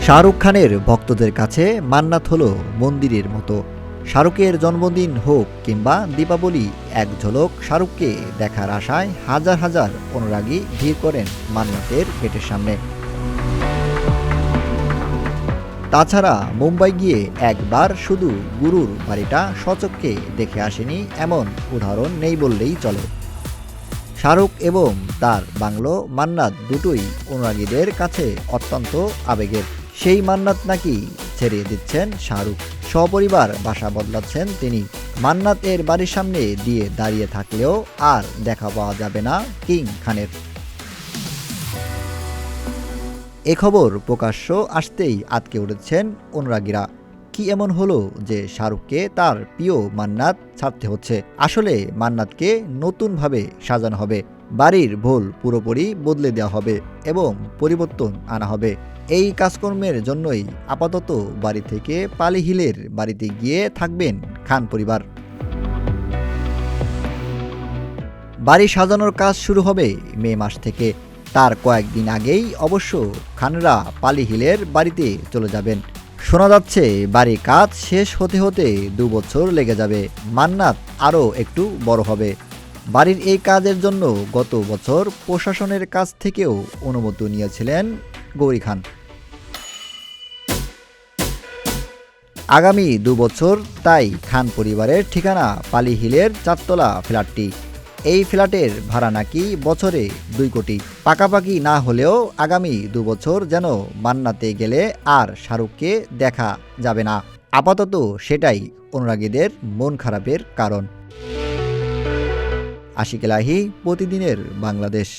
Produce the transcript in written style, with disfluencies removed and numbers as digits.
শাহরুখ খানের ভক্তদের কাছে মান্নাত হলো মন্দিরের মতো। শাহরুখের জন্মদিন হোক কিংবা দীপাবলি, এক ঝলক শাহরুখকে দেখার আশায় হাজার হাজার অনুরাগী ভিড় করেন মান্নাতের গেটের সামনে। তাছাড়া মুম্বাই গিয়ে একবার শুধু গুরুর বাড়িটা সচক্ষে দেখে আসেনি এমন উদাহরণ নেই বললেই চলে। শাহরুখ এবং তার বাংলো মান্নাত দুটোই অনুরাগীদের কাছে অত্যন্ত আবেগের। সেই মান্নাত নাকি ছেড়ে দিচ্ছেন শাহরুখ, সপরিবার বাসা বদলাচ্ছেন তিনি। মান্নাত এর বাড়ির সামনে দিয়ে দাঁড়িয়ে থাকলেও আর দেখা পাওয়া যাবে না কিং খানের। এ খবর প্রকাশ্য আসতেই আটকে উঠেছেন অনুরাগীরা। কি এমন হলো যে শাহরুখকে তার প্রিয় মান্নাত ছাড়তে হচ্ছে? আসলে মান্নাতকে নতুনভাবে সাজানো হবে, বাড়ির ভোল পুরোপুরি বদলে দেওয়া হবে এবং পরিবর্তন আনা হবে। এই কাজকর্মের জন্যই আপাতত বাড়ি থেকে পালি হিলের বাড়িতে গিয়ে থাকবেন খান পরিবার। বাড়ি সাজানোর কাজ শুরু হবে মে মাস থেকে। তার কয়েকদিন আগেই অবশ্য খানরা পালি হিলের বাড়িতে চলে যাবেন। শোনা যাচ্ছে বাড়ির কাজ শেষ হতে হতে 2 বছর লেগে যাবে। মান্নাত আরও একটু বড় হবে। বাড়ির এই কাজের জন্য গত বছর প্রশাসনের কাছ থেকেও অনুমতি নিয়েছিলেন গৌরী খান। আগামী 2 বছর তাই খান পরিবারের ঠিকানা পালি হিলের 4তলা ফ্ল্যাটটি। এই ফ্ল্যাটের ভাড়া নাকি বছরে 2 কোটি। পাকাপাকি না হলেও আগামী 2 বছর যেন মান্নাতে গেলে আর শাহরুখকে দেখা যাবে না। আপাতত সেটাই অনুরাগীদের মন খারাপের কারণ। আশিক এলাহি, প্রতিদিনের বাংলাদেশ।